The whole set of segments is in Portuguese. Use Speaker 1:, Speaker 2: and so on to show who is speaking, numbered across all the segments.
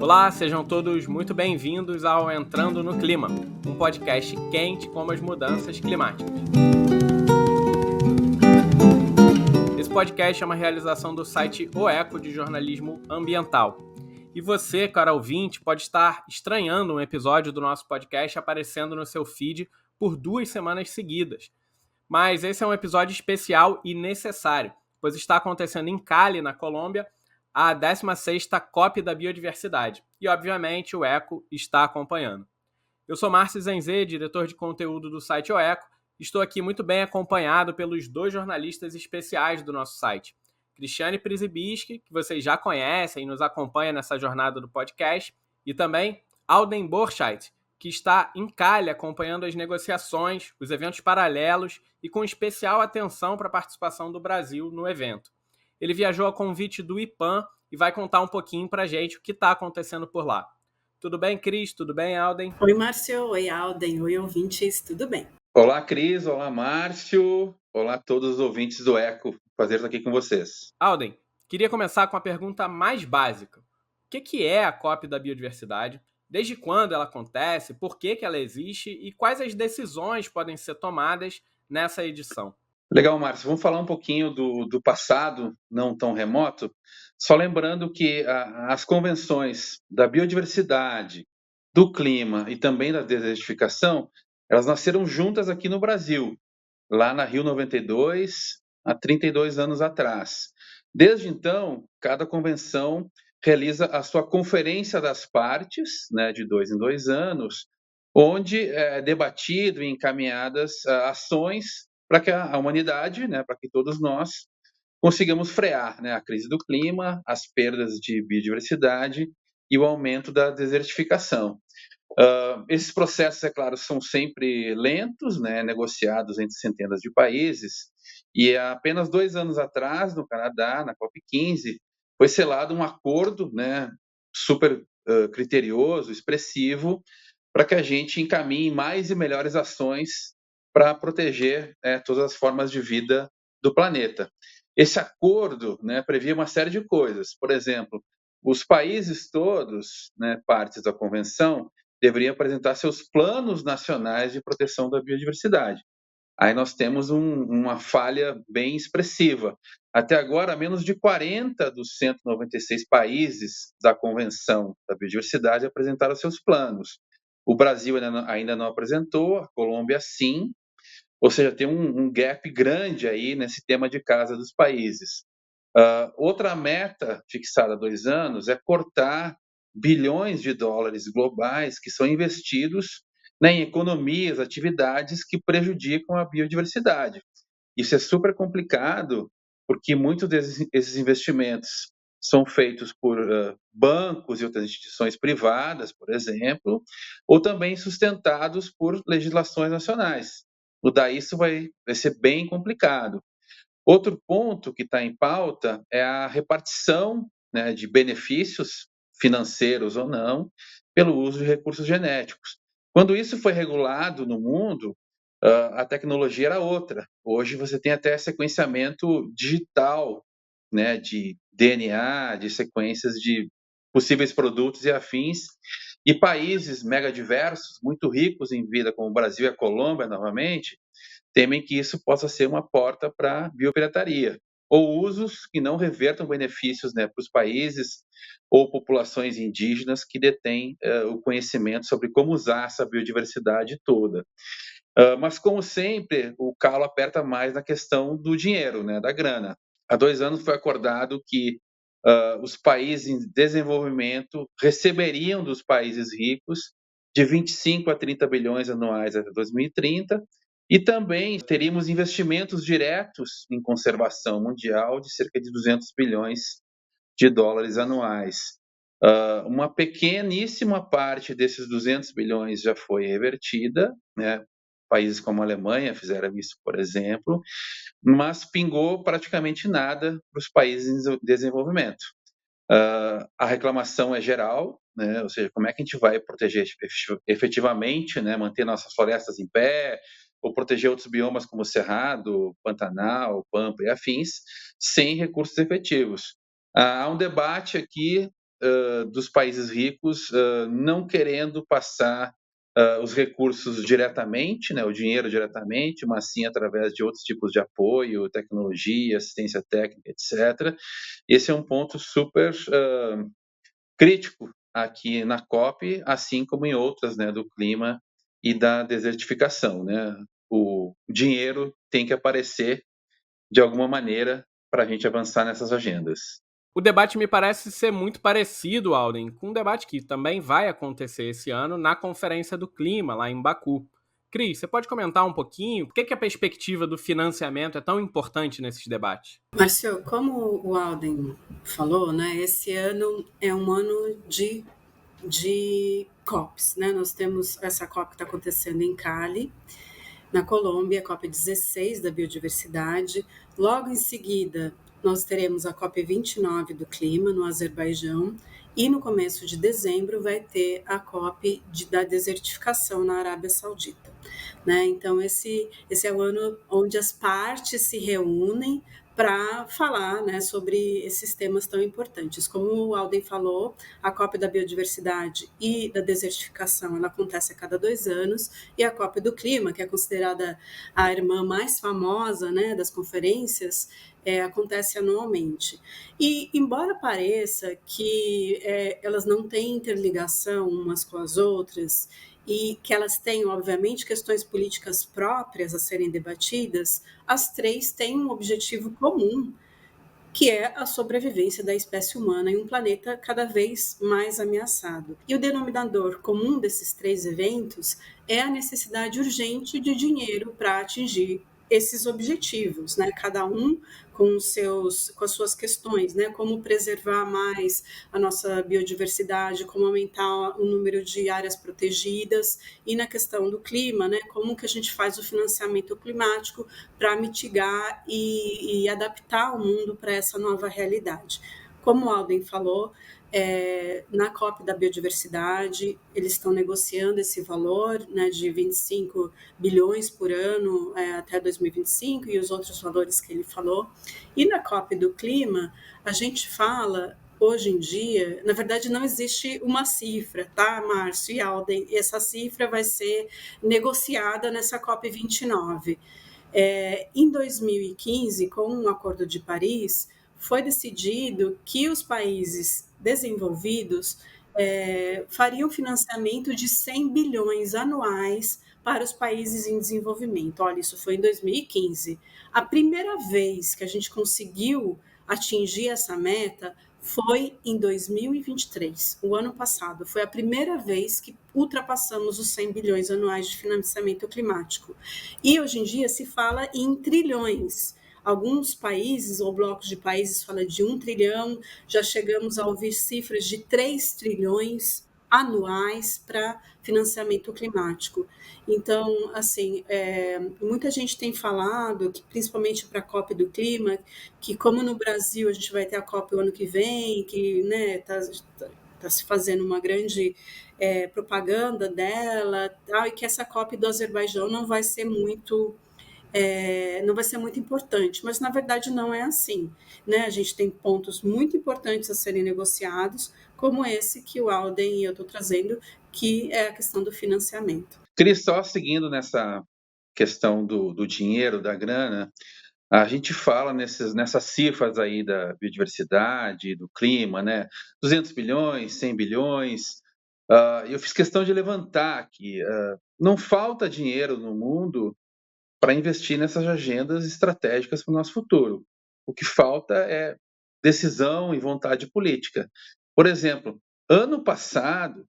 Speaker 1: Olá, sejam todos muito bem-vindos ao Entrando no Clima, um podcast quente como as mudanças climáticas. Esse podcast é uma realização do site O Eco de jornalismo ambiental. E você, cara ouvinte, pode estar estranhando um episódio do nosso podcast aparecendo no seu feed por 2 semanas seguidas. Mas esse é um episódio especial e necessário, pois está acontecendo em Cali, na Colômbia, a 16ª COP da Biodiversidade. E, obviamente, o Eco está acompanhando. Eu sou Márcio Zenzê, diretor de conteúdo do site O Eco. Estou aqui muito bem acompanhado pelos 2 jornalistas especiais do nosso site. Cristiane Przybyski, que vocês já conhecem e nos acompanha nessa jornada do podcast, e também Alden Borchardt, que está em Cali acompanhando as negociações, os eventos paralelos e com especial atenção para a participação do Brasil no evento. Ele viajou a convite do IPAM e vai contar um pouquinho para a gente o que está acontecendo por lá. Tudo bem, Cris? Tudo bem, Alden?
Speaker 2: Oi, Márcio. Oi, Alden. Oi, ouvintes. Tudo bem?
Speaker 3: Olá, Cris. Olá, Márcio. Olá a todos os ouvintes do Eco. Prazer estar aqui com vocês.
Speaker 1: Alden, queria começar com a pergunta mais básica. O que é a COP da Biodiversidade? Desde quando ela acontece? Por que ela existe? E quais as decisões podem ser tomadas nessa edição?
Speaker 3: Legal, Márcio. Vamos falar um pouquinho do passado, não tão remoto. Só lembrando que as convenções da biodiversidade, do clima e também da desertificação, elas nasceram juntas aqui no Brasil, lá na Rio 92, há 32 anos atrás. Desde então, cada convenção realiza a sua conferência das partes, né, de 2 em 2 anos, onde é debatido e encaminhadas ações para que a humanidade, né, para que todos nós consigamos frear, né, a crise do clima, as perdas de biodiversidade e o aumento da desertificação. Esses processos, é claro, são sempre lentos, né, negociados entre centenas de países, e há apenas 2 anos atrás, no Canadá, na COP15, foi selado um acordo, né, super criterioso, expressivo, para que a gente encaminhe mais e melhores ações para proteger todas as formas de vida do planeta. Esse acordo, né, previa uma série de coisas. Por exemplo, os países todos, né, partes da convenção, deveriam apresentar seus planos nacionais de proteção da biodiversidade. Aí nós temos uma falha bem expressiva. Até agora, menos de 40 dos 196 países da Convenção da Biodiversidade apresentaram seus planos. O Brasil ainda não apresentou, a Colômbia sim, ou seja, tem um gap grande aí nesse tema de casa dos países. Outra meta fixada há 2 anos é cortar bilhões de dólares globais que são investidos, né, em economias, atividades que prejudicam a biodiversidade. Isso é super complicado, porque muitos desses investimentos são feitos por bancos e outras instituições privadas, por exemplo, ou também sustentados por legislações nacionais. Mudar isso vai ser bem complicado. Outro ponto que está em pauta é a repartição, né, de benefícios financeiros ou não pelo uso de recursos genéticos. Quando isso foi regulado no mundo, a tecnologia era outra. Hoje você tem até sequenciamento digital, né, de DNA, de sequências de possíveis produtos e afins, e países mega diversos, muito ricos em vida, como o Brasil e a Colômbia, novamente, temem que isso possa ser uma porta para a biopirataria, ou usos que não revertam benefícios, né, para os países ou populações indígenas que detêm o conhecimento sobre como usar essa biodiversidade toda. Mas, como sempre, o calo aperta mais na questão do dinheiro, né, da grana. Há 2 anos foi acordado que os países em desenvolvimento receberiam dos países ricos de 25 a 30 bilhões anuais até 2030, e também teríamos investimentos diretos em conservação mundial de cerca de 200 bilhões de dólares anuais. Uma pequeníssima parte desses 200 bilhões já foi revertida, né? Países como a Alemanha fizeram isso, por exemplo, mas pingou praticamente nada para os países em desenvolvimento. A reclamação é geral, né? Ou seja, como é que a gente vai proteger efetivamente, né? Manter nossas florestas em pé, ou proteger outros biomas como o Cerrado, Pantanal, Pampa e afins, sem recursos efetivos. Há um debate aqui dos países ricos não querendo passar os recursos diretamente, né, o dinheiro diretamente, mas sim através de outros tipos de apoio, tecnologia, assistência técnica, etc. Esse é um ponto super crítico aqui na COP, assim como em outras, né, do clima e da desertificação, né? O dinheiro tem que aparecer de alguma maneira para a gente avançar nessas agendas.
Speaker 1: O debate me parece ser muito parecido, Alden, com um debate que também vai acontecer esse ano na Conferência do Clima, lá em Baku. Cris, você pode comentar um pouquinho por que a perspectiva do financiamento é tão importante nesses debates?
Speaker 2: Márcio, como o Alden falou, né, esse ano é um ano de COPs, né? Nós temos essa COP que está acontecendo em Cali, na Colômbia, a COP16 da biodiversidade. Logo em seguida, nós teremos a COP29 do clima no Azerbaijão e no começo de dezembro vai ter a COP da desertificação na Arábia Saudita. Né? Então, esse é o ano onde as partes se reúnem para falar, né, sobre esses temas tão importantes. Como o Alden falou, a COP da biodiversidade e da desertificação ela acontece a cada 2 anos, e a COP do clima, que é considerada a irmã mais famosa, né, das conferências, acontece anualmente. E, embora pareça que elas não têm interligação umas com as outras, e que elas têm, obviamente, questões políticas próprias a serem debatidas, as três têm um objetivo comum, que é a sobrevivência da espécie humana em um planeta cada vez mais ameaçado. E o denominador comum desses três eventos é a necessidade urgente de dinheiro para atingir esses objetivos, né? Cada um com as suas questões, né? Como preservar mais a nossa biodiversidade, como aumentar o número de áreas protegidas, e na questão do clima, né? Como que a gente faz o financiamento climático para mitigar e adaptar o mundo para essa nova realidade. Como o Alden falou, na COP da biodiversidade, eles estão negociando esse valor, né, de 25 bilhões por ano até 2025 e os outros valores que ele falou. E na COP do clima, a gente fala, hoje em dia, na verdade não existe uma cifra, tá, Márcio e Alden? Essa cifra vai ser negociada nessa COP 29. Em 2015, com o Acordo de Paris, foi decidido que os países desenvolvidos fariam financiamento de 100 bilhões anuais para os países em desenvolvimento. Olha, isso foi em 2015. A primeira vez que a gente conseguiu atingir essa meta foi em 2023, o ano passado. Foi a primeira vez que ultrapassamos os 100 bilhões anuais de financiamento climático. E hoje em dia se fala em trilhões. Alguns países ou blocos de países falam de 1 trilhão, já chegamos a ouvir cifras de 3 trilhões anuais para financiamento climático. Então, assim, muita gente tem falado, que, principalmente para a COP do clima, que como no Brasil a gente vai ter a COP o ano que vem, que tá se fazendo uma grande propaganda dela, tal, e que essa COP do Azerbaijão não vai ser muito importante, mas na verdade não é assim, né? A gente tem pontos muito importantes a serem negociados, como esse que o Alden e eu estou trazendo, que é a questão do financiamento.
Speaker 3: Cris, só seguindo nessa questão do dinheiro, da grana, a gente fala nessas cifras aí da biodiversidade, do clima, né? 200 bilhões, 100 bilhões. Eu fiz questão de levantar aqui. Não falta dinheiro no mundo para investir nessas agendas estratégicas para o nosso futuro. O que falta é decisão e vontade política. Por exemplo, ano passado,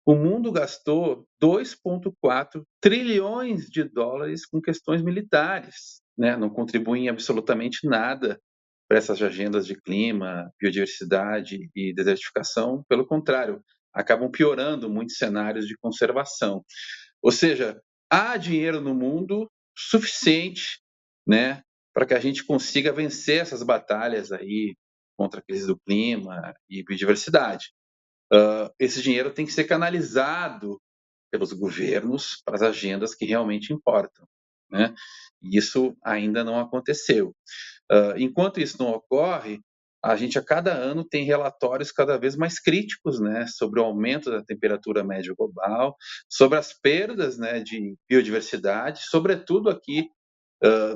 Speaker 3: o mundo gastou 2,4 trilhões de dólares com questões militares, né? Não contribuem absolutamente nada para essas agendas de clima, biodiversidade e desertificação. Pelo contrário, acabam piorando muitos cenários de conservação. Ou seja, há dinheiro no mundo suficiente, né, para que a gente consiga vencer essas batalhas aí contra a crise do clima e biodiversidade. Esse dinheiro tem que ser canalizado pelos governos para as agendas que realmente importam, né? E isso ainda não aconteceu. Enquanto isso não ocorre, a gente a cada ano tem relatórios cada vez mais críticos, né, sobre o aumento da temperatura média global, sobre as perdas, né, de biodiversidade, sobretudo aqui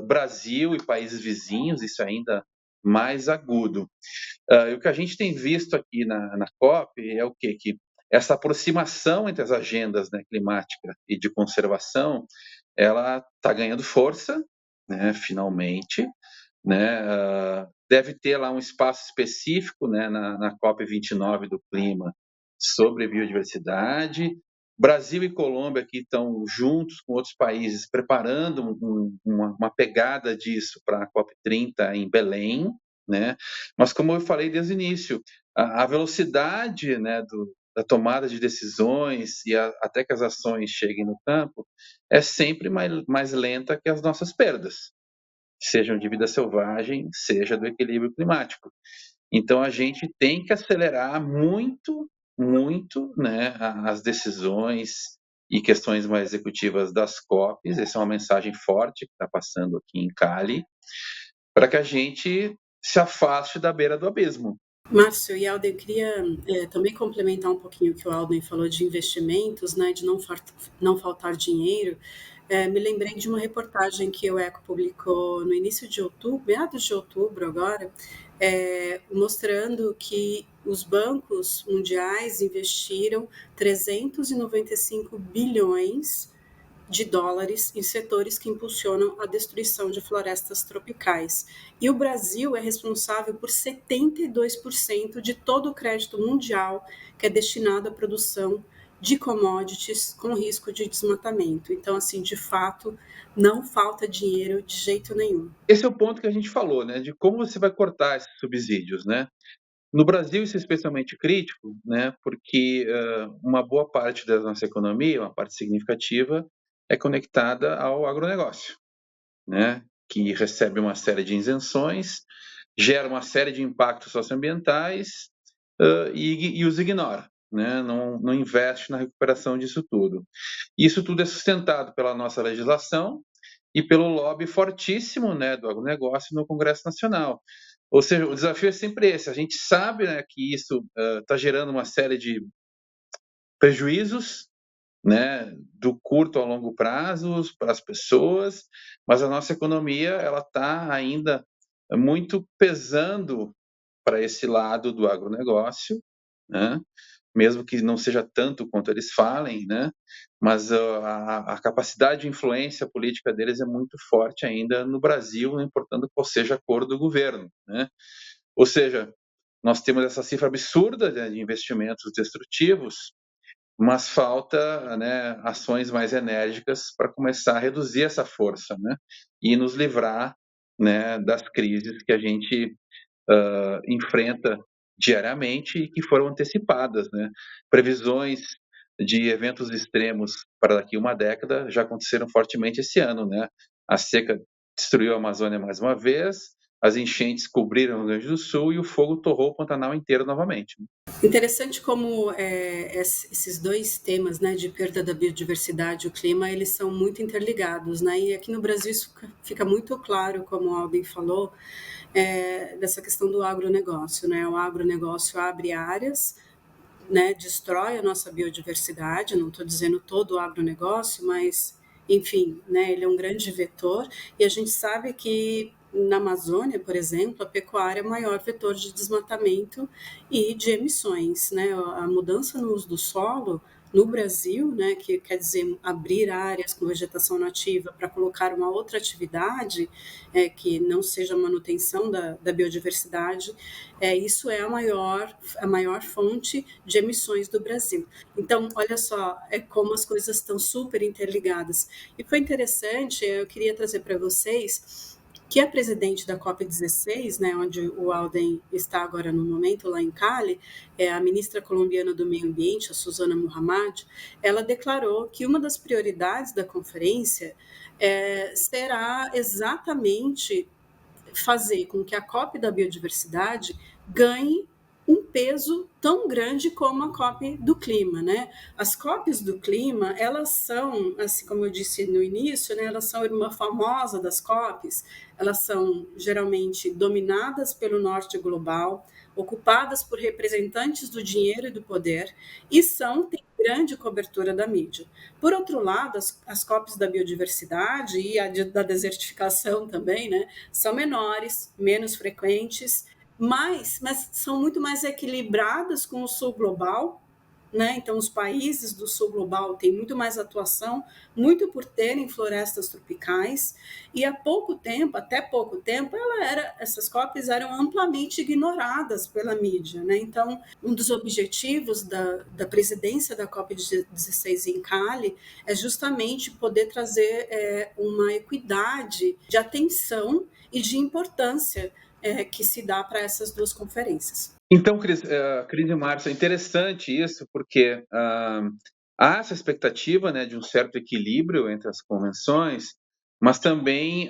Speaker 3: Brasil e países vizinhos, isso é ainda mais agudo. E o que a gente tem visto aqui na COP é o quê? Que essa aproximação entre as agendas, né, climática e de conservação, ela está ganhando força, né, finalmente, né, deve ter lá um espaço específico, né, na COP29 do clima sobre biodiversidade. Brasil e Colômbia aqui estão juntos com outros países preparando uma pegada disso para a COP30 em Belém, né? Mas como eu falei desde o início, a velocidade, né, da tomada de decisões e até que as ações cheguem no campo é sempre mais lenta que as nossas perdas, sejam de vida selvagem, seja do equilíbrio climático. Então a gente tem que acelerar muito, muito, né, as decisões e questões mais executivas das COPs. Essa é uma mensagem forte que está passando aqui em Cali, para que a gente se afaste da beira do abismo.
Speaker 2: Márcio e Alden, eu queria também complementar um pouquinho o que o Alden falou de investimentos, né, de não faltar dinheiro. Me lembrei de uma reportagem que o ECO publicou no início de outubro, meados de outubro agora, mostrando que os bancos mundiais investiram 395 bilhões de dólares em setores que impulsionam a destruição de florestas tropicais. E o Brasil é responsável por 72% de todo o crédito mundial que é destinado à produção de commodities com risco de desmatamento. Então, assim, de fato, não falta dinheiro de jeito nenhum.
Speaker 3: Esse é o ponto que a gente falou, né, de como você vai cortar esses subsídios, né? No Brasil, isso é especialmente crítico, né, porque uma boa parte da nossa economia, uma parte significativa, é conectada ao agronegócio, né, que recebe uma série de isenções, gera uma série de impactos socioambientais e os ignora, né, não investe na recuperação disso tudo. Isso tudo é sustentado pela nossa legislação e pelo lobby fortíssimo, né, do agronegócio no Congresso Nacional. Ou seja, o desafio é sempre esse. A gente sabe, né, que isso está gerando uma série de prejuízos, né, do curto ao longo prazo para as pessoas, mas a nossa economia ela está ainda muito pesando para esse lado do agronegócio, né? Mesmo que não seja tanto quanto eles falem, né? Mas a capacidade de influência política deles é muito forte ainda no Brasil, não importando qual seja a cor do governo, né? Ou seja, nós temos essa cifra absurda de investimentos destrutivos, mas falta, né, ações mais enérgicas para começar a reduzir essa força, né? E nos livrar, né, das crises que a gente enfrenta diariamente e que foram antecipadas, né? Previsões de eventos extremos para daqui a uma década já aconteceram fortemente esse ano, né? A seca destruiu a Amazônia mais uma vez, as enchentes cobriram o Rio Grande do Sul e o fogo torrou o Pantanal inteiro novamente.
Speaker 2: Interessante como esses dois temas, né, de perda da biodiversidade e o clima, eles são muito interligados, né? E aqui no Brasil isso fica muito claro, como o Alden falou, dessa questão do agronegócio, né? O agronegócio abre áreas, né, destrói a nossa biodiversidade, não estou dizendo todo o agronegócio, mas, enfim, né, ele é um grande vetor, e a gente sabe que na Amazônia, por exemplo, a pecuária é o maior vetor de desmatamento e de emissões, né? A mudança no uso do solo no Brasil, né, que quer dizer abrir áreas com vegetação nativa para colocar uma outra atividade que não seja a manutenção da biodiversidade, isso é a maior fonte de emissões do Brasil. Então, olha só, como as coisas estão super interligadas. E foi interessante, eu queria trazer para vocês que a presidente da COP16, né, onde o Alden está agora no momento, lá em Cali, a ministra colombiana do Meio Ambiente, a Susana Muhammad, ela declarou que uma das prioridades da conferência será exatamente fazer com que a COP da biodiversidade ganhe um peso tão grande como a COP do clima, né? As COPs do clima, elas são, assim como eu disse no início, né, elas são uma famosa das COPs, elas são geralmente dominadas pelo norte global, ocupadas por representantes do dinheiro e do poder, e têm grande cobertura da mídia. Por outro lado, as COPs da biodiversidade e da desertificação também, né, são menores, menos frequentes, mas são muito mais equilibradas com o sul global, né? Então, os países do sul global têm muito mais atuação, muito por terem florestas tropicais, e até pouco tempo, essas COPs eram amplamente ignoradas pela mídia, né? Então, um dos objetivos da presidência da COP16 em Cali é justamente poder trazer uma equidade de atenção e de importância que se dá para essas duas conferências.
Speaker 3: Então, Cris e Márcia, é interessante isso, porque há essa expectativa, né, de um certo equilíbrio entre as convenções, mas também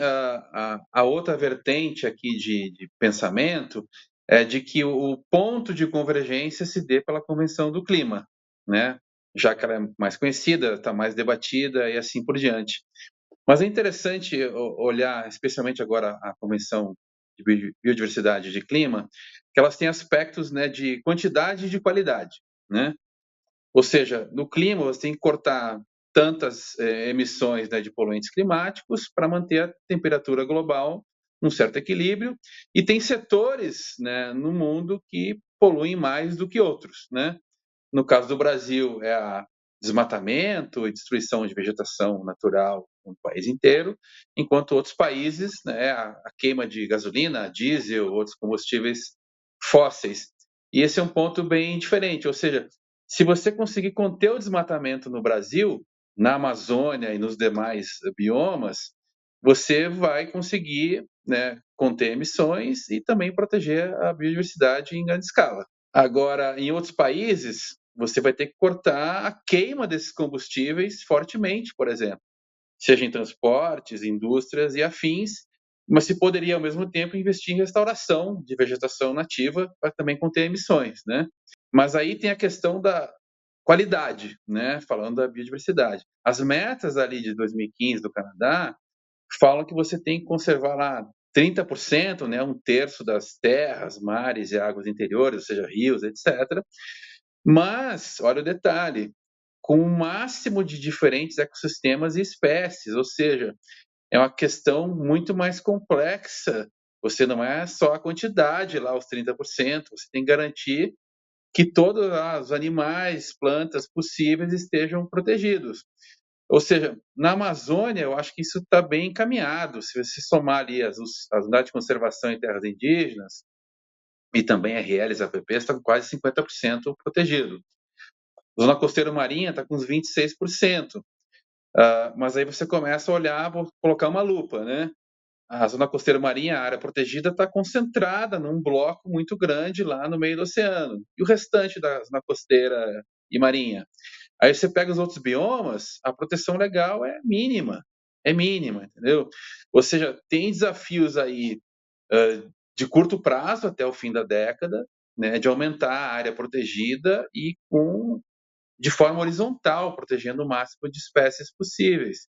Speaker 3: a outra vertente aqui de pensamento é de que o ponto de convergência se dê pela Convenção do Clima, né, já que ela é mais conhecida, está mais debatida e assim por diante. Mas é interessante olhar, especialmente agora, a Convenção de Biodiversidade e de Clima, que elas têm aspectos, né, de quantidade e de qualidade, né? Ou seja, no clima você tem que cortar tantas emissões, né, de poluentes climáticos para manter a temperatura global num certo equilíbrio, e tem setores, né, no mundo que poluem mais do que outros, né? No caso do Brasil, é a desmatamento e destruição de vegetação natural no país inteiro, enquanto outros países, né, a queima de gasolina, diesel, outros combustíveis fósseis. E esse é um ponto bem diferente, ou seja, se você conseguir conter o desmatamento no Brasil, na Amazônia e nos demais biomas, você vai conseguir, né, conter emissões e também proteger a biodiversidade em grande escala. Agora, em outros países, você vai ter que cortar a queima desses combustíveis fortemente, por exemplo, seja em transportes, indústrias e afins, mas se poderia, ao mesmo tempo, investir em restauração de vegetação nativa para também conter emissões, né? Mas aí tem a questão da qualidade, né? Falando da biodiversidade. As metas ali de 2015 do Canadá falam que você tem que conservar lá 30%, né, um terço das terras, mares e águas interiores, ou seja, rios, etc. Mas, olha o detalhe, com o máximo de diferentes ecossistemas e espécies, ou seja, é uma questão muito mais complexa. Você não é só a quantidade lá, os 30%, você tem que garantir que todos os animais, plantas possíveis estejam protegidos. Ou seja, na Amazônia, eu acho que isso está bem encaminhado. Se você somar ali as unidades de conservação em terras indígenas e também RLs, APPs, está com quase 50% protegido. Zona costeira marinha está com uns 26%. Mas aí você começa a olhar, vou colocar uma lupa, né? A zona costeira marinha, a área protegida, está concentrada num bloco muito grande lá no meio do oceano. E o restante da zona costeira e marinha? Aí você pega os outros biomas, a proteção legal é mínima, entendeu? Ou seja, tem desafios aí de curto prazo até o fim da década, né, de aumentar a área protegida e de forma horizontal, protegendo o máximo de espécies possíveis.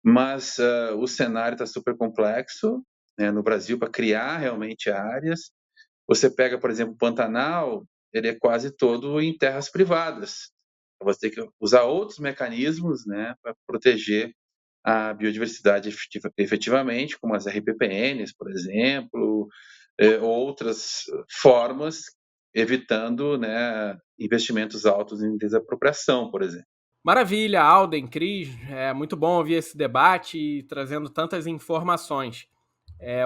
Speaker 3: Mas o cenário está super complexo, né, no Brasil, para criar realmente áreas. Você pega, por exemplo, o Pantanal, ele é quase todo em terras privadas. Você tem que usar outros mecanismos, né, para proteger a biodiversidade efetivamente, como as RPPNs, por exemplo, outras formas, evitando, né, investimentos altos em desapropriação, por exemplo.
Speaker 1: Maravilha, Alden, Cris, é muito bom ouvir esse debate e trazendo tantas informações.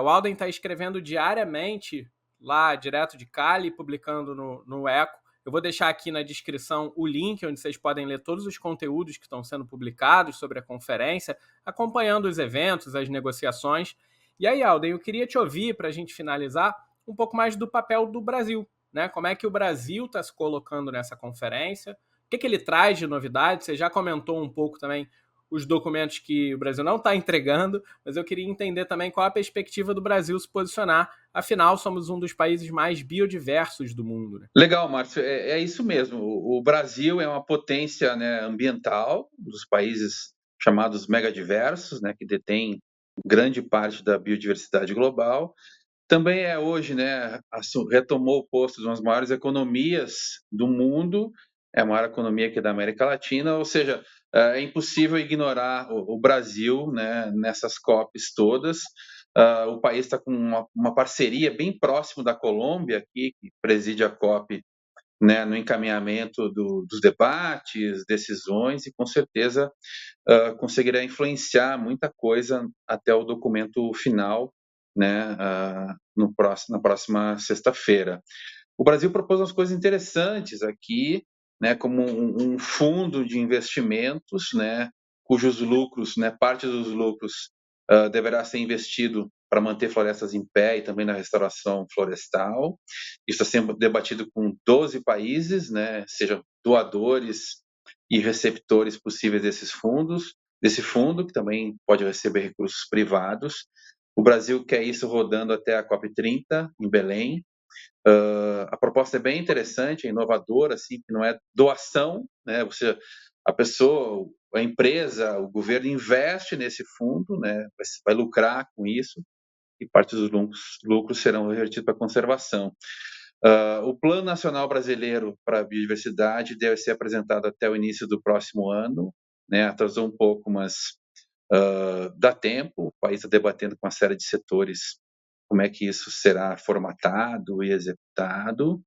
Speaker 1: O Alden está escrevendo diariamente lá direto de Cali, publicando no Eco. Eu vou deixar aqui na descrição o link onde vocês podem ler todos os conteúdos que estão sendo publicados sobre a conferência, acompanhando os eventos, as negociações. E aí, Alden, eu queria te ouvir, para a gente finalizar, um pouco mais do papel do Brasil, né? Como é que o Brasil está se colocando nessa conferência? O que ele traz de novidade? Você já comentou um pouco também os documentos que o Brasil não está entregando, mas eu queria entender também qual a perspectiva do Brasil se posicionar. Afinal, somos um dos países mais biodiversos do mundo, né?
Speaker 3: Legal, Márcio. É isso mesmo. O Brasil é uma potência, né, ambiental, dos países chamados megadiversos, né, que detém grande parte da biodiversidade global. Também é hoje, né, retomou o posto de uma das maiores economias do mundo, é a maior economia aqui da América Latina, ou seja, é impossível ignorar o Brasil, né, nessas COPs todas. O país está com uma parceria bem próximo da Colômbia, aqui, que preside a COP, né, no encaminhamento dos debates, decisões, e com certeza conseguirá influenciar muita coisa até o documento final, né, na próxima sexta-feira. O Brasil propôs umas coisas interessantes aqui, né, como um fundo de investimentos, né, cujos lucros, né, parte dos lucros deverá ser investido para manter florestas em pé e também na restauração florestal. Isso está sendo debatido com 12 países, né, sejam doadores e receptores possíveis desse fundo, que também pode receber recursos privados. O Brasil quer isso rodando até a COP30, em Belém. A proposta é bem interessante, é inovadora, assim, que não é doação, né? A pessoa, a empresa, o governo investe nesse fundo, né? Vai lucrar com isso, e parte dos lucros serão revertidos para a conservação. O Plano Nacional Brasileiro para a Biodiversidade deve ser apresentado até o início do próximo ano, né? Atrasou um pouco, mas dá tempo. O país está debatendo com uma série de setores como é que isso será formatado e executado.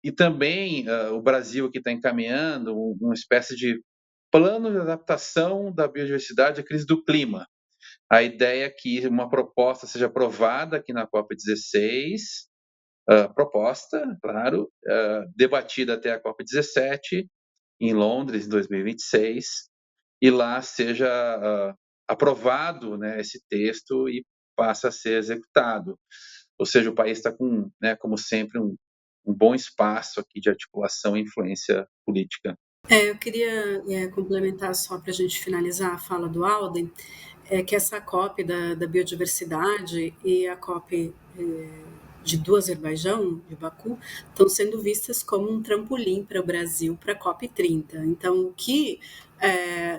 Speaker 3: E também o Brasil aqui está encaminhando uma espécie de plano de adaptação da biodiversidade à crise do clima. A ideia é que uma proposta seja aprovada aqui na COP16, proposta, claro, debatida até a COP17, em Londres, em 2026, e lá seja aprovado, né, esse texto e passa a ser executado. Ou seja, o país está com, né, como sempre, um bom espaço aqui de articulação e influência política.
Speaker 2: Eu queria complementar, só para a gente finalizar a fala do Alden, que essa COP da biodiversidade e a COP do Azerbaijão, de Baku, estão sendo vistas como um trampolim para o Brasil, para a COP30. Então, o que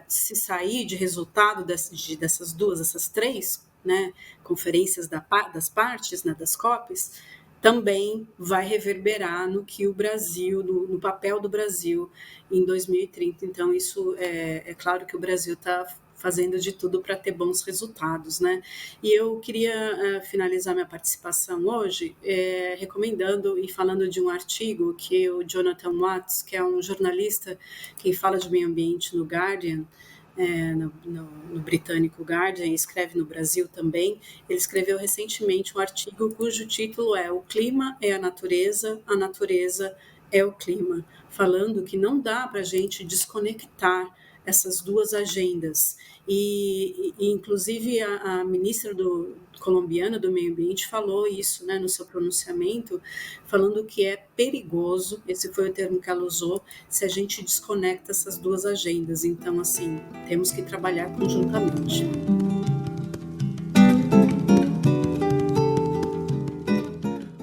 Speaker 2: se sair de resultado dessas três, né, conferências das partes, né, das COPs, também vai reverberar no que o Brasil, no papel do Brasil em 2030. Então, isso é claro que o Brasil está fazendo de tudo para ter bons resultados, né? E eu queria finalizar minha participação hoje recomendando e falando de um artigo que o Jonathan Watts, que é um jornalista que fala de meio ambiente no Guardian, no britânico Guardian, e escreve no Brasil também. Ele escreveu recentemente um artigo cujo título é "O clima é a natureza é o clima", falando que não dá para a gente desconectar essas duas agendas. E inclusive, a ministra colombiana do Meio Ambiente falou isso, né, no seu pronunciamento, falando que é perigoso, esse foi o termo que ela usou, se a gente desconecta essas duas agendas. Então, assim, temos que trabalhar conjuntamente.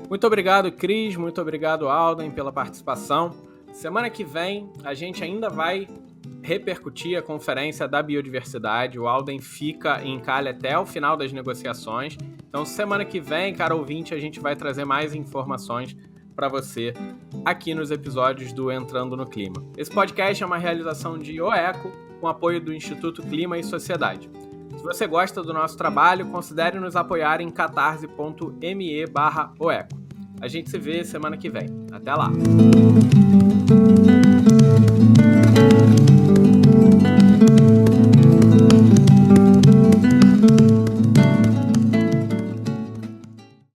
Speaker 1: Muito obrigado, Cris, muito obrigado, Alden, pela participação. Semana que vem, a gente ainda vai repercutir a Conferência da Biodiversidade. O Alden fica em Cali até o final das negociações. Então, semana que vem, cara ouvinte, a gente vai trazer mais informações para você aqui nos episódios do Entrando no Clima. Esse podcast é uma realização de OECO, com apoio do Instituto Clima e Sociedade. Se você gosta do nosso trabalho, considere nos apoiar em catarse.me/OECO. A gente se vê semana que vem. Até lá!